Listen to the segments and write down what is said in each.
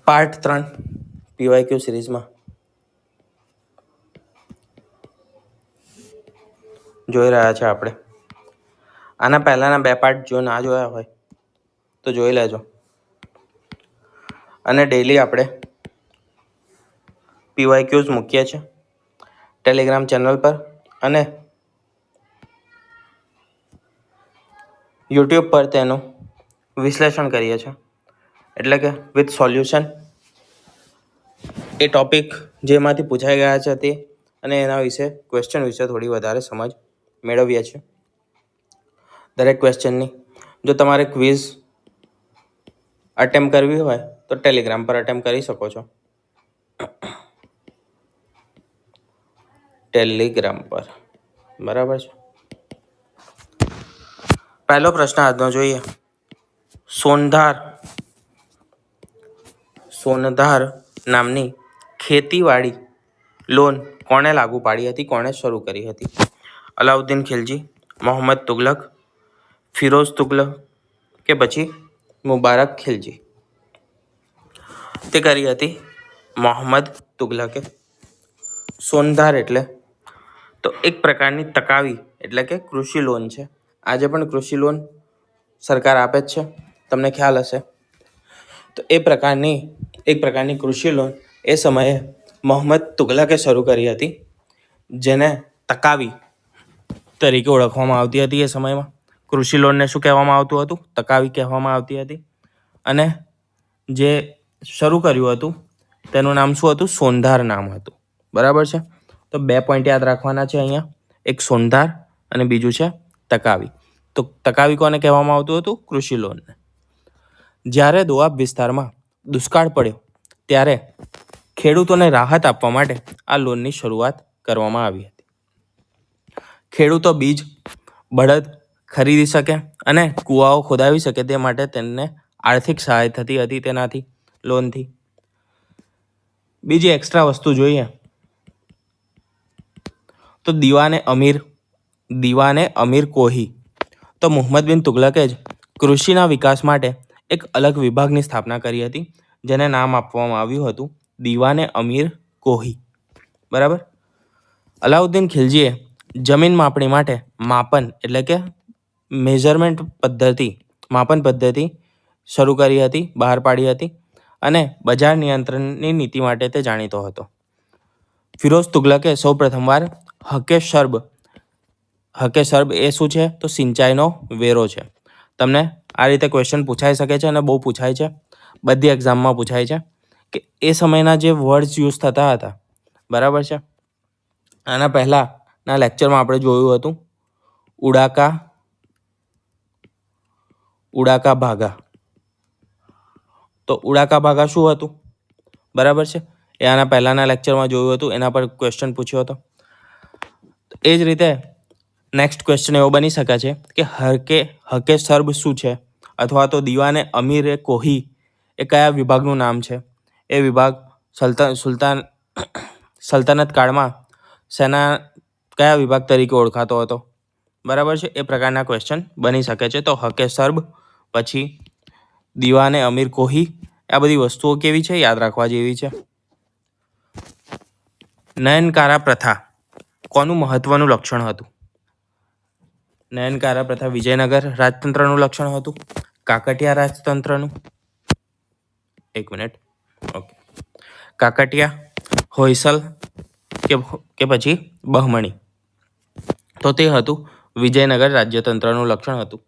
Part 3 PYQ સિરીઝમાં જોઈ રહ્યા છે આપણે. આના પહેલાના 2 પાર્ટ જો ના જોયા હોય તો જોઈ લેજો. અને ડેઈલી આપણે PYQs મૂકીએ છીએ ટેલિગ્રામ ચેનલ પર અને યુટ્યુબ પર તેનું વિશ્લેષણ કરીએ છીએ, એટલે કે વિથ સોલ્યુશન. એ ટોપિક જેમાંથી પૂછાઈ ગયા છે તે અને એના વિશે ક્વેશ્ચન વિશે થોડી વધારે સમજ મેળવીએ છીએ. દરેક ક્વેશ્ચનની જો તમારે ક્વિઝ અટેમ્પ કરવી હોય તો ટેલિગ્રામ પર અટેમ્પ કરી શકો છો. ટેલિગ્રામ પર બરાબર છે. પહેલો પ્રશ્ન આજનો જોઈએ. સોનધાર નામની ખેતીવાડી લોન કોણે લાગુ પાડી હતી, કોણે શરૂ કરી હતી? અલાઉદ્દીન ખિલજી, મોહમ્મદ તુગલક, ફિરોઝ તુગલક કે પછી મુબારક ખિલજી? તે કરી હતી મોહમ્મદ તુગલકે. સોનધાર એટલે તો એક પ્રકારની તકાવી એટલે કે કૃષિ લોન છે. આજે પણ કૃષિ લોન સરકાર આપે જ છે, તમને ખ્યાલ હશે. તો એક પ્રકારની કૃષિ લોન એ સમયે મોહમ્મદ તુગલકે શરૂ કરી હતી, જેને તકાવી તરીકે ઓળખવામાં આવતી હતી. એ સમયમાં કૃષિ લોનને શું કહેવામાં આવતું હતું? તકાવી કહેવામાં આવતી હતી. અને જે શરૂ કર્યું હતું તેનું નામ શું હતું? સોનધાર નામ હતું. બરાબર છે. તો 2 પોઈન્ટ યાદ રાખવાના છે અહીંયા, એક સોનધાર અને બીજું છે તકાવી. તો તકાવી કોને કહેવામાં આવતું હતું? કૃષિ લોનને. જ્યારે દોઆબ વિસ્તારમાં દુષ્કાળ પડ્યો ત્યારે ખેડૂતોને રાહત આપવા માટે આ લોનની શરૂઆત કરવામાં આવી હતી. ખેડૂતો બીજ, બળદ ખરીદી શકે અને કૂવાઓ ખોદાવી શકે તે માટે તેમને આર્થિક સહાય થતી હતી તેનાથી, લોનથી. બીજી એક્સ્ટ્રા વસ્તુ જોઈએ તો દીવાને અમીર કોહી. તો મુહમ્મદ બિન તુગલકે જ કૃષિના વિકાસ માટે એક અલગ વિભાગની સ્થાપના કરી હતી, જેને નામ આપવામાં આવ્યું હતું દીવાને અમીર કોહી. બરાબર. અલાઉદ્દીન ખિલજીએ જમીન માપણી માટે માપન એટલે કે માપન પદ્ધતિ શરૂ કરી હતી, બહાર પાડી હતી. અને બજાર નિયંત્રણની નીતિ માટે તે જાણીતો હતો. ફિરોઝ તુગલકે સૌ પ્રથમવાર હકે શર્બ એ શું છે? તો સિંચાઈનો વેરો છે. તમને આ રીતે ક્વેશ્ચન પૂછાઈ શકે છે અને બહુ પૂછાય છે, બધી એક્ઝામમાં પૂછાય છે કે એ સમયના જે વર્ડ્સ યુઝ થતા હતા. બરાબર છે. આના પહેલાંના લેક્ચરમાં આપણે જોયું હતું ઉડાકા ભાગા. તો ઉડાકા ભાગા શું હતું? બરાબર છે. એ આના પહેલાંના લેક્ચરમાં જોયું હતું, એના પર ક્વેશ્ચન પૂછ્યો હતો. એ જ રીતે નેક્સ્ટ ક્વેશ્ચન એવો બની શકે છે કે હકે શર્બ શું છે, અથવા તો દીવાને અમીર કોહી એ કયા વિભાગનું નામ છે? એ વિભાગ સલ્તનત કાળમાં કયા વિભાગ તરીકે ઓળખાતો હતો? બરાબર છે. એ પ્રકારના ક્વેશ્ચન બની શકે છે. તો હકે શર્બ, પછી દીવાને અમીર કોહી, આ બધી વસ્તુઓ કેવી છે? યાદ રાખવા જેવી છે. નયનકારા પ્રથા કોનું મહત્વનું લક્ષણ હતું? નયનકારા પ્રથા વિજયનગર રાજતંત્રનું લક્ષણ હતું, કાકટિયા રાજતંત્રનું? એક મિનિટ. ઓકે. કાકટિયા, હોયસલ કે પછી બહમણી? તો તે હતું વિજયનગર રાજ્યતંત્રનું લક્ષણ હતું.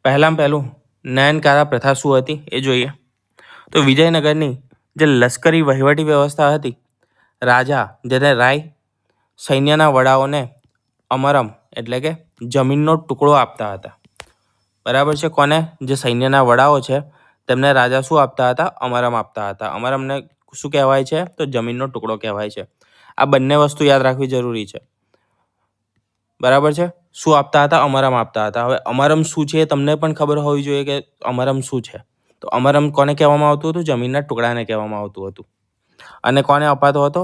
પહેલું નયનકારા પ્રથા શું હતી એ જોઈએ. તો વિજયનગરની જે લશ્કરી વહીવટી વ્યવસ્થા હતી, રાજા જેને રાય સૈન્યના વડાઓને અમરમ એટલે કે જમીનનો ટુકડો આપતા હતા. બરાબર છે. કોને? જે સૈન્યના વડાઓ છે તેમને રાજા શું આપતા હતા? અમરમ આપતા હતા. અમરમને શું કહેવાય છે? તો જમીનનો ટુકડો કહેવાય છે. આ બંને વસ્તુ યાદ રાખવી જરૂરી છે. બરાબર છે. શું આપતા હતા? અમરમ આપતા હતા. હવે અમરમ શું છે તમને પણ ખબર હોવી જોઈએ કે અમરમ શું છે. તો અમરમ કોને કહેવામાં આવતું હતું? જમીનના ટુકડાને કહેવામાં આવતું હતું. અને કોને અપાતો હતો?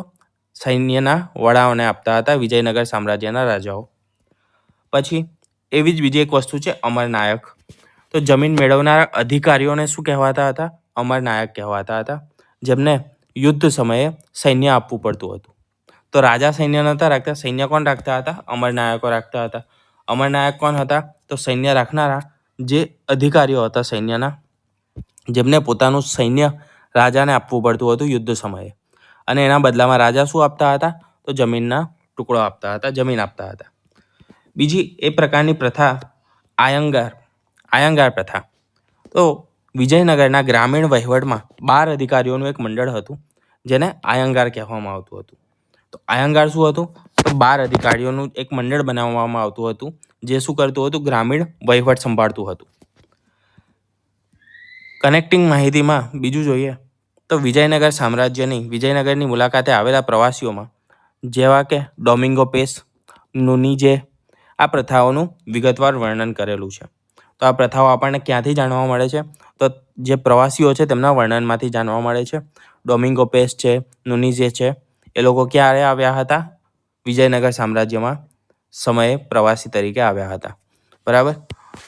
સૈન્યના વડાઓને આપતા હતા, વિજયનગર સામ્રાજ્યના રાજાઓ. પછી એવી જ બીજી એક વસ્તુ છે અમરનાયક. તો જમીન મેળવનારા અધિકારીઓને શું કહેવાતા હતા? અમરનાયક કહેવાતા હતા. જેમને યુદ્ધ સમયે સૈન્ય આપવું પડતું હતું. તો રાજા સૈન્ય નહોતા રાખતા. સૈન્ય કોણ રાખતા હતા? અમરનાયકો રાખતા હતા. અમરનાયક કોણ હતા? તો સૈન્ય રાખનારા જે અધિકારીઓ હતા સૈન્યના, જેમને પોતાનું સૈન્ય રાજાને આપવું પડતું હતું યુદ્ધ સમયે. અને એના બદલામાં રાજા શું આપતા હતા? તો જમીનના ટુકડો આપતા હતા, જમીન આપતા હતા. બીજી એ પ્રકારની પ્રથા આયંગાર પ્રથા. તો વિજયનગરના ગ્રામીણ વહીવટમાં 12 અધિકારીઓનું એક મંડળ હતું, જેને આયંગાર કહેવામાં આવતું હતું. તો આયંગાર શું હતું? તો 12 અધિકારીઓનું એક મંડળ બનાવવામાં આવતું હતું, જે શું કરતું હતું? ગ્રામીણ વહીવટ સંભાળતું હતું. કનેક્ટિંગ માહિતીમાં બીજું જોઈએ તો વિજયનગરની મુલાકાતે આવેલા પ્રવાસીઓમાં જેવા કે ડોમિંગો પેસ, નુનીજે, આ પ્રથાઓનું વિગતવાર વર્ણન કરેલું છે. તો આ પ્રથાઓ આપણને ક્યાંથી જાણવા મળે છે? તો જે પ્રવાસીઓ છે તેમના વર્ણનમાંથી જાણવા મળે છે. ડોમિંગો પેસ છે, નુનીજે છે, એ લોકો ક્યારે આવ્યા હતા? વિજયનગર સામ્રાજ્યમાં સમયે પ્રવાસી તરીકે આવ્યા હતા. બરાબર.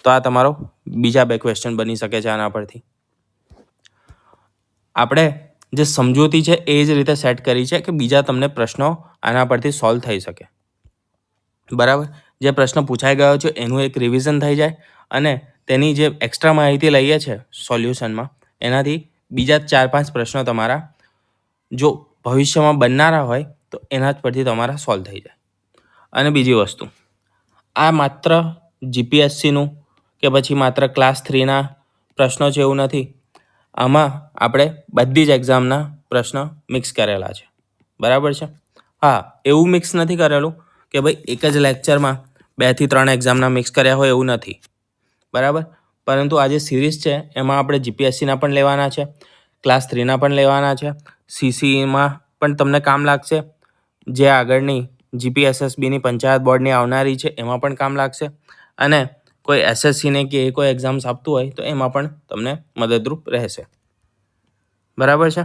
તો આ તમારો બીજા 2 ક્વેશ્ચન બની શકે છે આના પરથી. આપણે જે સમજૂતી છે એ જ રીતે સેટ કરી છે કે બીજા તમને પ્રશ્નો આના પરથી સોલ્વ થઈ શકે. બરાબર. જે પ્રશ્ન પૂછાઈ ગયો છે એનું એક રિવિઝન થઈ જાય અને તેની જે એક્સ્ટ્રા માહિતી લઈએ છે સોલ્યુશનમાં, એનાથી બીજા 4-5 પ્રશ્નો તમારા જો ભવિષ્યમાં બનનારા હોય તો એના જ પરથી તમારા સોલ્વ થઈ જાય. અને બીજી વસ્તુ, આ માત્ર જીપીએસસીનું કે પછી માત્ર ક્લાસ 3ના પ્રશ્નો છે એવું નથી. આમાં આપણે બધી જ એક્ઝામના પ્રશ્ન મિક્સ કરેલા છે. બરાબર છે. હા, એવું મિક્સ નથી કરેલું કે ભાઈ એક જ લેક્ચરમાં 2 થી 3 એક્ઝામના મિક્સ કર્યા હોય, એવું નથી. બરાબર. પરંતુ આ જે સિરીઝ છે એમાં આપણે જીપીએસસીના પણ લેવાના છે, ક્લાસ 3ના પણ લેવાના છે, સીસીમાં પણ તમને કામ લાગશે, જે આગળની જીપીએસએસબીની પંચાયત બોર્ડની આવનારી છે એમાં પણ કામ લાગશે, અને કોઈ એસએસસીને કે કોઈ એક્ઝામ્સ આપતું હોય તો એમાં પણ તમને મદદરૂપ રહેશે. બરાબર છે.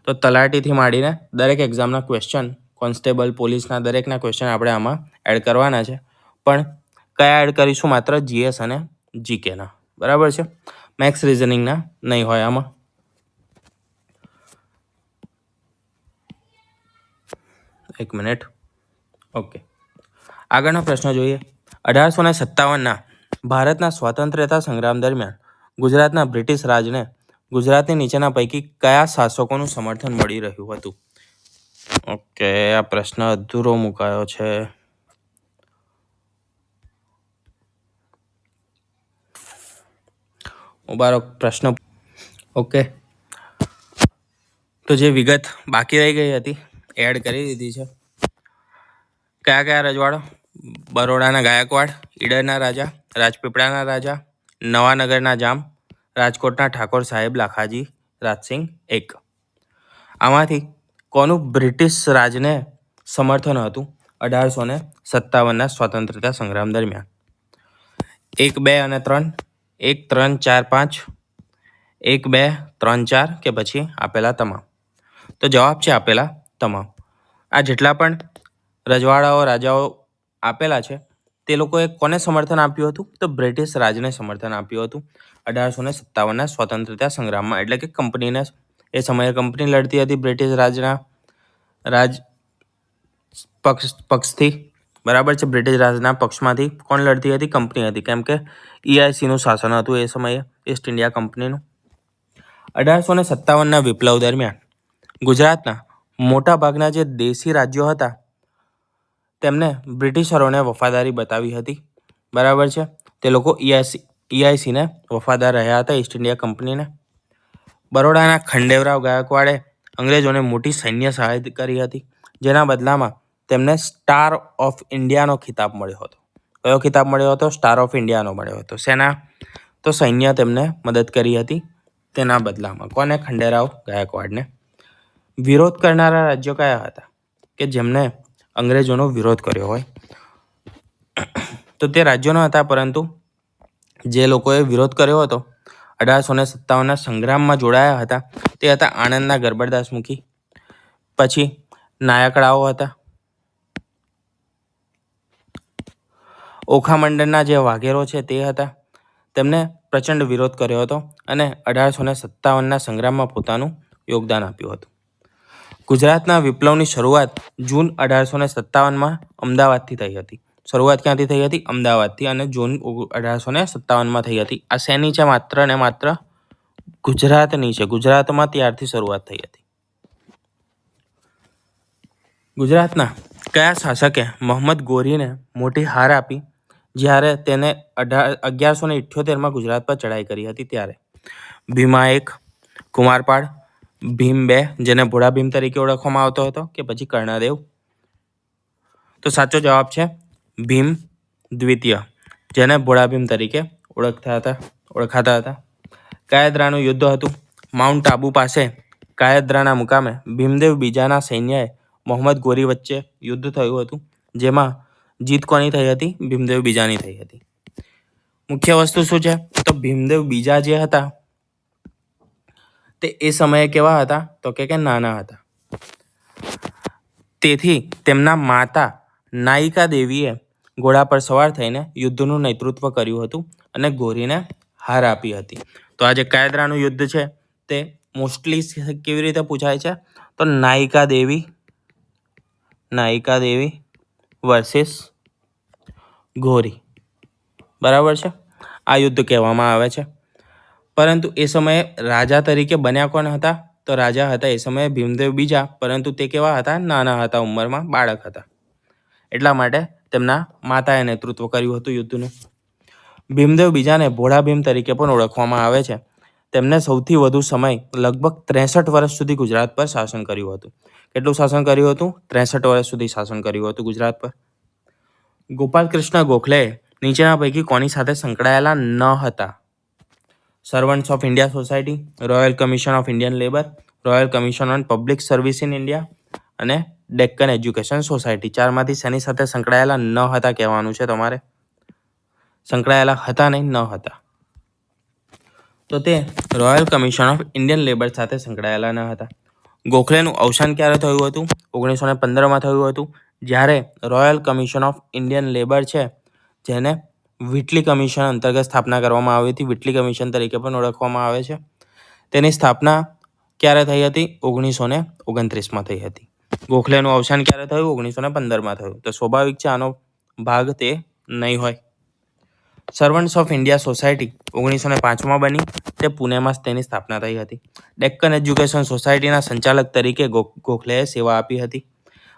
તો તલાટીથી માંડીને દરેક એક્ઝામના ક્વેશ્ચન, કોન્સ્ટેબલ, પોલીસના દરેકના ક્વેશ્ચન આપણે આમાં એડ કરવાના છે. પણ કયા એડ કરીશું? માત્ર જીએસ અને જીકેના. બરાબર છે. મેથ્સ રિઝનિંગના નહીં હોય આમાં. એક મિનિટ. ઓકે, આગળનો પ્રશ્ન જોઈએ. 1857ના ભારતના સ્વતંત્રતા સંગ્રામ દરમિયાન ગુજરાતના બ્રિટિશ રાજને ગુજરાતની નીચેના પૈકી કયા શાસકોનું સમર્થન મળી રહ્યું હતું? ઓકે, આ પ્રશ્ન અધૂરો મુકાયો છે. મુબારક પ્રશ્ન. ઓકે, તો જે વિગત બાકી રહી ગઈ હતી એડ કરી દીધી છે. કયા કયા રજવાડો? બરોડાના ગાયકવાડ, ઈડરના રાજા, રાજપીપળાના રાજા, નવાનગરના જામ, રાજકોટના ઠાકોર સાહેબ લાખાજી રાજસિંહ 1. આમાંથી કોનું બ્રિટિશ રાજને સમર્થન હતું 1857ના સ્વતંત્રતા સંગ્રામ દરમિયાન? 1, 2 અને 3, 1, 3, 4, 5, 1, 2, 3, 4 કે પછી આપેલા તમામ? તો જવાબ છે આપેલા તમામ. આ જેટલા પણ રજવાડાઓ, રાજાઓ આપેલા છે તે લોકોએ કોને સમર્થન આપ્યું હતું? તો બ્રિટિશ રાજને સમર્થન આપ્યું હતું 1857ના સ્વતંત્રતા સંગ્રામમાં. એટલે કે કંપનીને, એ સમયે કંપની લડતી હતી બ્રિટિશ રાજ પક્ષથી. બરાબર છે. બ્રિટિશ રાજના પક્ષમાંથી કોણ લડતી હતી? કંપની હતી, કેમ કે EICનું શાસન હતું એ સમયે, ઈસ્ટ ઇન્ડિયા કંપનીનું. 1857ના વિપ્લવ દરમિયાન ગુજરાતના મોટા ભાગના જે દેશી રાજ્યો હતા તેમને બ્રિટિશરોને વફાદારી બતાવી હતી. બરાબર છે. તે લોકો EICને વફાદાર રહ્યા હતા, ઈસ્ટ ઇન્ડિયા કંપનીને. બરોડાના ખંડેરાવ ગાયકવાડે અંગ્રેજોને મોટી સૈન્ય સહાય કરી હતી, જેના બદલામાં તેમને સ્ટાર ઓફ ઇન્ડિયાનો ખિતાબ મળ્યો હતો. કયો ખિતાબ મળ્યો હતો? સ્ટાર ઓફ ઇન્ડિયાનો મળ્યો હતો. શેના? તો સૈન્ય તેમને મદદ કરી હતી તેના બદલામાં. કોને? ખંડેરાવ ગાયકવાડને. વિરોધ કરનારા રાજ્યો કયા હતા કે જેમને અંગ્રેજોનો વિરોધ કર્યો હોય? તો તે રાજ્યો ન હતા, પરંતુ જે લોકોએ વિરોધ કર્યો હતો 1857ના સંગ્રામમાં જોડાયા હતા તે હતા આણંદના ગરબડદાસ મુખી, પછી નાયકડાઓ હતા, ઓખામંડળના જે વાઘેરો છે તે હતા. તેમને પ્રચંડ વિરોધ કર્યો હતો અને 1857ના સંગ્રામમાં પોતાનું યોગદાન આપ્યું હતું. ગુજરાતના વિપ્લવની શરૂઆત જૂન 1857માં અમદાવાદથી થઈ હતી. શરૂઆત ક્યાંથી થઈ હતી? અમદાવાદથી, અને જૂન 1857માં થઈ હતી. આ શેની છે? માત્ર ને માત્ર ગુજરાતની છે. ગુજરાતમાં ત્યારથી શરૂઆત થઈ હતી. ગુજરાતના કયા શાસકે મોહમ્મદ ગોરીને મોટી હાર આપી જ્યારે તેને 1178માં ગુજરાત પર ચડાઈ કરી હતી ત્યારે? ભીમા એક, કુમારપાળ, ભીમ બે જેને ભોળા ભીમ તરીકે ઓળખવામાં આવતો હતો, કે પછી કર્ણદેવ? તો સાચો જવાબ છે ભીમ દ્વિતીય, જેને ભોળા ભીમ તરીકે ઓળખાતા હતા. કાયદ્રાનું યુદ્ધ હતું. માઉન્ટ આબુ પાસે કાયદ્રાના મુકામે ભીમદેવ બીજાના સૈન્યએ મોહમ્મદ ગોરી વચ્ચે યુદ્ધ થયું હતું, જેમાં જીત કોની થઈ હતી? ભીમદેવ બીજાની થઈ હતી. મુખ્ય વસ્તુ શું છે? તો ભીમદેવ બીજા જે હતા તે એ સમયે કેવા હતા? તો કે નાના હતા. તેથી તેમના માતા નાયિકા દેવીએ ઘોડા પર સવાર થઈને યુદ્ધનું નેતૃત્વ કર્યું હતું અને ગોરીને હાર આપી હતી. તો આ જે કાયદ્રાનું યુદ્ધ છે તે મોસ્ટલી કેવી રીતે પૂછાય છે? તો નાયિકા દેવી વર્સિસ ગોરી, બરાબર છે. આ યુદ્ધ કહેવામાં આવે છે. પરંતુ એ સમયે રાજા તરીકે બન્યા કોણ હતા? તો રાજા હતા એ સમયે ભીમદેવ બીજા, પરંતુ તે કેવા હતા? નાના હતા, ઉંમરમાં બાળક હતા. એટલા માટે તેમના માતાએ નેતૃત્વ કર્યું હતું યુદ્ધનું. ભીમદેવ બીજાને ભોળા ભીમ તરીકે પણ ઓળખવામાં આવે છે. તેમને સૌથી વધુ સમય લગભગ 63 વર્ષ સુધી ગુજરાત પર શાસન કર્યું હતું. કેટલું શાસન કર્યું હતું? 63 વર્ષ સુધી શાસન કર્યું હતું ગુજરાત પર. ગોપાલ કૃષ્ણ ગોખલે નીચેના પૈકી કોની સાથે સંકળાયેલા ન હતા? Servants of India society, royal commission of Indian labour, royal commission on public service in India અને ડેક્કન એજ્યુકેશન સોસાયટી. ચારમાંથી શેની સાથે સંકળાયેલા ન હતા કહેવાનું છે તમારે? સંકળાયેલા હતા નહીં, ન હતા. તો તે royal commission of Indian labour સાથે સંકળાયેલા ન હતા. ગોખલેનું અવસાન ક્યારે થયું હતું? 1915માં થયું હતું, જ્યારે royal commission of Indian labour છે, જેને વિટલી કમિશન અંતર્ગત સ્થાપના કરવામાં આવી હતી. વિટલી કમિશન તરીકે પણ ઓળખવામાં આવે છે. તેની સ્થાપના ક્યારે થઈ હતી? 1929માં થઈ હતી. ગોખલેનું અવસાન ક્યારે થયું? 1915માં થયું. તો સ્વાભાવિક છે આનો ભાગ તે નહીં હોય. સર્વન્ટ્સ ઓફ ઇન્ડિયા સોસાયટી 1905માં બની. તે પુણેમાં તેની સ્થાપના થઈ હતી. ડેક્કન એજ્યુકેશન સોસાયટીના સંચાલક તરીકે ગોખલેએ સેવા આપી હતી.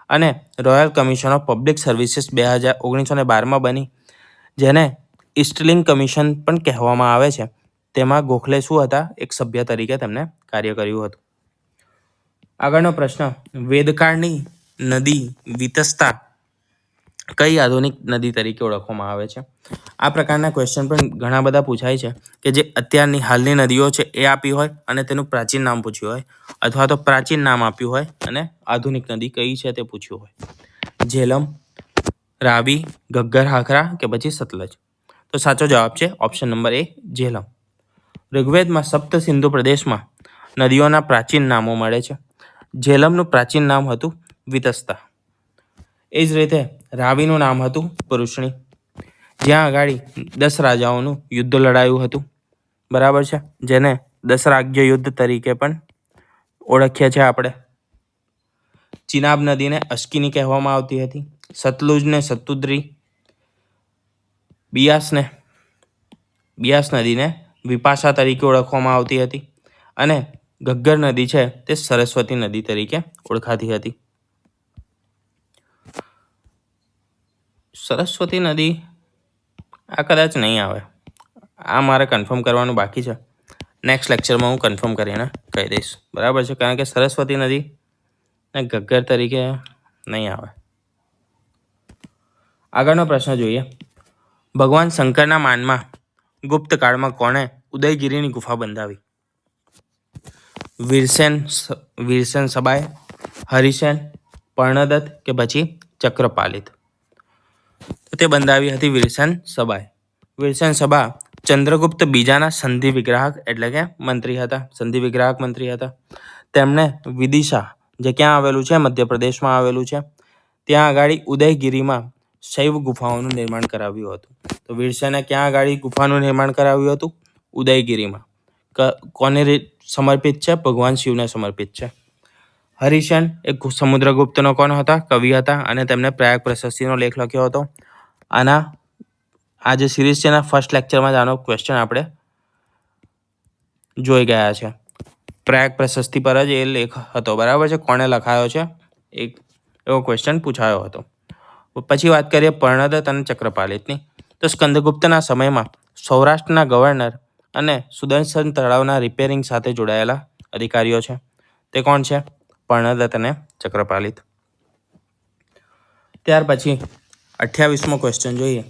અને royal commission of public services 1912માં બની, જેને ઇસ્ટલિંગ કમિશન પણ કહેવામાં આવે છે. તેમાં ગોખલે શું હતા? એક સભ્ય તરીકે તેમને કાર્ય કર્યું હતું. આગળનો પ્રશ્ન, વેદકાળની નદી વિતસ્તા કઈ આધુનિક નદી તરીકે ઓળખવામાં આવે છે? આ પ્રકારના ક્વેશ્ચન પણ ઘણા બધા પૂછાય છે, કે જે અત્યારની હાલની નદીઓ છે એ આપી હોય અને તેનું પ્રાચીન નામ પૂછ્યું હોય, અથવા તો પ્રાચીન નામ આપ્યું હોય અને આધુનિક નદી કઈ છે તે પૂછ્યું હોય. ઝેલમ, રાવી, ઘગ્ગર હાખરા કે પછી સતલજ? તો સાચો જવાબ છે ઓપ્શન નંબર એ, ઝેલમ. ઋગ્વેદમાં સપ્ત સિંધુ પ્રદેશમાં નદીઓના પ્રાચીન નામો મળે છે. ઝેલમનું પ્રાચીન નામ હતું વિતસ્તા. એ જ રીતે રાવીનું નામ હતું પુરુષણી, જ્યાં આગળ 10 રાજાઓનું યુદ્ધ લડાયું હતું, બરાબર છે, જેને દશરાજ્ય યુદ્ધ તરીકે પણ ઓળખીએ છીએ આપણે. ચિનાબ નદીને અશ્કિની કહેવામાં આવતી હતી. સતલુજને સતુદ્રી, બિયાસ નદીને વિપાશા તરીકે ઓળખવામાં આવતી હતી, અને ઘગ્ગર નદી છે તે સરસ્વતી નદી તરીકે ઓળખાતી હતી. સરસ્વતી નદી આ કદાચ નહીં આવે, આ મારે કન્ફર્મ કરવાનું બાકી છે. નેક્સ્ટ લેક્ચરમાં હું કન્ફર્મ કરીને કહી દઈશ, બરાબર છે, કારણ કે સરસ્વતી નદી ને ઘગ્ગર તરીકે નહીં આવે. આગળનો પ્રશ્ન જોઈએ. ભગવાન શંકરના માનમાં ગુપ્ત કાળમાં કોણે ઉદયગીરીની ગુફા બંધાવી? વીરસેન સબાય, હરિસેન, પર્ણદત્ત કે પછી ચક્રપાલિત? તો તે બંધાવી હતી વીરસેન સબાય. વીરસેન સબા ચંદ્રગુપ્ત બીજાના સંધિ વિગ્રાહક એટલે કે મંત્રી હતા, સંધિ વિગ્રાહક મંત્રી હતા. તેમણે વિદિશા, જે ક્યાં આવેલું છે? મધ્યપ્રદેશમાં આવેલું છે, ત્યાં આગળ ઉદયગીરીમાં શૈવ ગુફાઓનું નિર્માણ કરાવ્યું હતું. તો વીરસેને ક્યાં આગળ ગુફાનું નિર્માણ કરાવ્યું હતું? ઉદયગીરીમાં. કોને સમર્પિત છે? ભગવાન શિવને સમર્પિત છે. હરિશેન એ સમુદ્રગુપ્તનો કોણ હતા? કવિ હતા અને તેમને પ્રયાગ પ્રશસ્તિનો લેખ લખ્યો હતો. આ જે સિરીઝ છે એના ફર્સ્ટ લેક્ચરમાં જ આનો ક્વેશ્ચન આપણે જોઈ ગયા છે. પ્રયાગ પ્રશસ્તિ પર જ એ લેખ હતો, બરાબર છે. કોણે લખાયો છે એક એવો ક્વેશ્ચન પૂછાયો હતો. પછી વાત કરીએ પર્ણદત્ત અને ચક્રપાલિતની. તો સ્કંદગુપ્તના સમયમાં સૌરાષ્ટ્રના ગવર્નર અને સુદર્શન તળાવના રિપેરિંગ સાથે જોડાયેલા અધિકારીઓ છે. તે કોણ છે? પર્ણદત્ત અને ચક્રપાલિત. ત્યાર પછી 28મો ક્વેશ્ચન જોઈએ.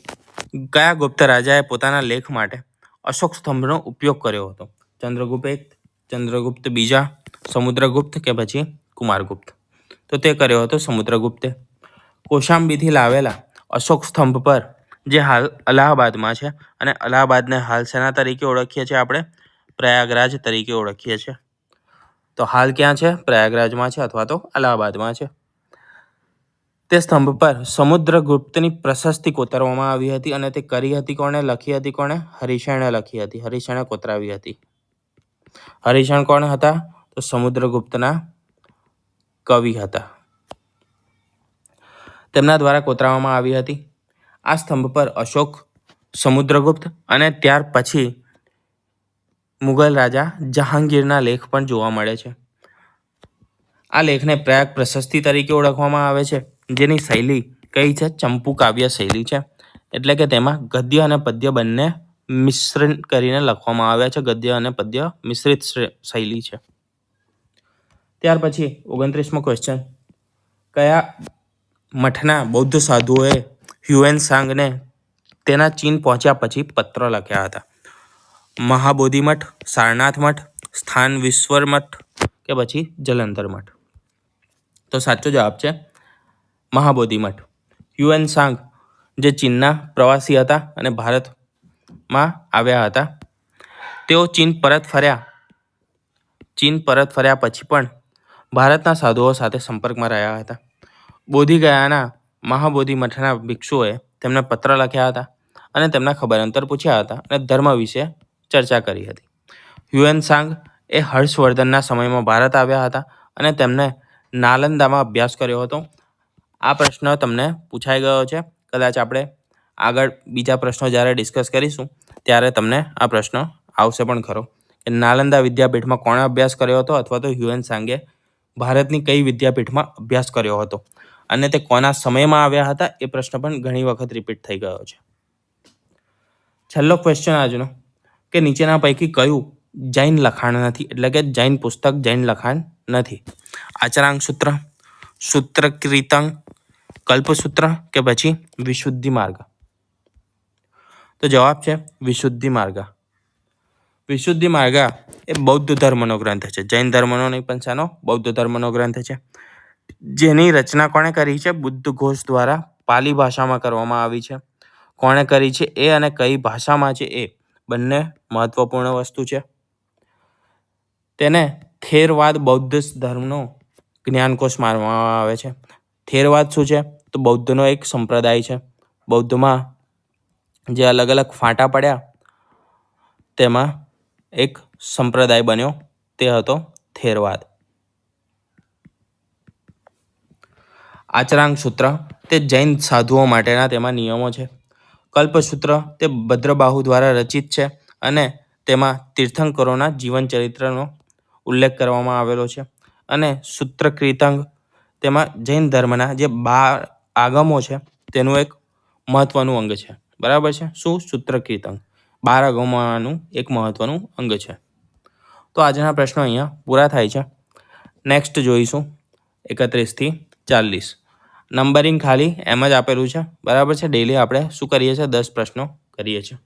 કયા ગુપ્ત રાજાએ પોતાના લેખ માટે અશોક સ્તંભનો ઉપયોગ કર્યો હતો? ચંદ્રગુપ્ત એક, ચંદ્રગુપ્ત બીજા, સમુદ્રગુપ્ત કે પછી કુમારગુપ્ત? તો તે કર્યો હતો સમુદ્રગુપ્તે. કોશાંબીથી લાવેલા અશોક સ્તંભ પર જે હાલ અલ્હાબાદમાં છે, અને અલ્હાબાદને હાલ શેના તરીકે ઓળખીએ છીએ આપણે? પ્રયાગરાજ તરીકે ઓળખીએ છીએ. તો હાલ ક્યાં છે? પ્રયાગરાજમાં છે અથવા તો અલ્હાબાદમાં છે. તે સ્તંભ પર સમુદ્રગુપ્તની પ્રશસ્તિ કોતરવામાં આવી હતી અને તે કરી હતી કોણે? લખી હતી કોણે? હરિશેણે લખી હતી. હરિશેણે કોતરાવી હતી. હરિશેણ કોણ હતા? તો સમુદ્રગુપ્તના કવિ હતા. તેમના દ્વારા કોતરાવવામાં આવી હતી. આ સ્તંભ પર અશોક, સમુદ્રગુપ્ત અને ત્યાર પછી મુગલ રાજા જહાંગીરના લેખ પણ જોવા મળે છે. આ લેખને પ્રયાગ પ્રશસ્તિ તરીકે ઓળખવામાં આવે છે, જેની શૈલી કઈ છે? ચંપુ કાવ્ય શૈલી છે. એટલે કે તેમાં ગદ્ય અને પદ્ય બંને મિશ્રણ કરીને લખવામાં આવ્યા છે. ગદ્ય અને પદ્ય મિશ્રિત શૈલી છે. ત્યાર પછી 29મો ક્વેશ્ચન. કયા મઠના બૌદ્ધ સાધુઓએ હ્યુએન સાંગને તેના ચીન પહોંચ્યા પછી પત્ર લખ્યા હતા? મહાબોધિ મઠ, સારનાથ મઠ, સ્થાન વિશ્વર મઠ કે પછી જલંધર મઠ? તો સાચો જવાબ છે મહાબોધિ મઠ. હ્યુએન સાંગ જે ચીનના પ્રવાસી હતા અને ભારતમાં આવ્યા હતા. તેઓ ચીન પરત ફર્યા પછી પણ ભારતના સાધુઓ સાથે સંપર્કમાં રહ્યા હતા. બોધિગયાના મહાબોધિ મઠના ભિક્ષુઓએ તેમને પત્ર લખ્યા હતા અને તેમના ખબર અંતર પૂછ્યા હતા અને ધર્મ વિશે ચર્ચા કરી હતી. હ્યુએન સાંગ એ હર્ષવર્ધનના સમયમાં ભારત આવ્યા હતા અને તેમને નાલંદામાં અભ્યાસ કર્યો હતો. આ પ્રશ્ન તમને પૂછાઈ ગયો છે. કદાચ આપણે આગળ બીજા પ્રશ્નો જ્યારે ડિસ્કસ કરીશું ત્યારે તમને આ પ્રશ્ન આવશે પણ ખરો કે નાલંદા વિદ્યાપીઠમાં કોણે અભ્યાસ કર્યો હતો, અથવા તો હ્યુએન સાંગે ભારતની કઈ વિદ્યાપીઠમાં અભ્યાસ કર્યો હતો અને તે કોના સમયમાં આવ્યા હતા? એ પ્રશ્ન પણ ઘણી વખત રિપીટ થઈ ગયો છે. છેલ્લો ક્વેશ્ચન આજનો કે નીચેના પૈકી કયું જૈન લખાણ નથી? એટલે કે જૈન પુસ્તક, જૈન લખાણ નથી. આચરાંગ સૂત્ર, સૂત્રકૃતંગ, કલ્પસૂત્ર કે પછી વિશુદ્ધિ માર્ગ? તો જવાબ છે વિશુદ્ધિ માર્ગ. વિશુદ્ધિ માર્ગ એ બૌદ્ધ ધર્મનો ગ્રંથ છે. જૈન ધર્મનો નહીં પણ શાનો? બૌદ્ધ ધર્મનો ગ્રંથ છે. જેની રચના કોણે કરી છે? બુદ્ધ ઘોષ દ્વારા પાલી ભાષામાં કરવામાં આવી છે. કોણે કરી છે એ અને કઈ ભાષામાં છે એ બંને મહત્વપૂર્ણ વસ્તુ છે. તેને થેરવાદ બૌદ્ધ ધર્મનો જ્ઞાનકોશ માનવામાં આવે છે. થેરવાદ શું છે? તો બૌદ્ધનો એક સંપ્રદાય છે. બૌદ્ધમાં જે અલગ અલગ ફાંટા પડ્યા તેમાં એક સંપ્રદાય બન્યો, તે હતો થેરવાદ. આચરાંગ સૂત્ર તે જૈન સાધુઓ માટેના તેમાં નિયમો છે. કલ્પસૂત્ર તે ભદ્રબાહુ દ્વારા રચિત છે અને તેમાં તીર્થંકરોના જીવન ચરિત્રનો ઉલ્લેખ કરવામાં આવેલો છે. અને સૂત્રકૃતંગ તેમાં જૈન ધર્મના જે 12 આગમો છે તેનું એક મહત્વનું અંગ છે. બરાબર છે. શું? સૂત્રકૃતંગ 12 આગમોનું એક મહત્વનું અંગ છે. તો આજના પ્રશ્નો અહીંયા પૂરા થાય છે. નેક્સ્ટ જોઈશું 31 થી 40. નંબરિંગ ખાલી એમ જ આપેલું છે. બરાબર છે. ડેલી આપણે શું કરીએ છીએ? 10 પ્રશ્નો કરીએ છીએ.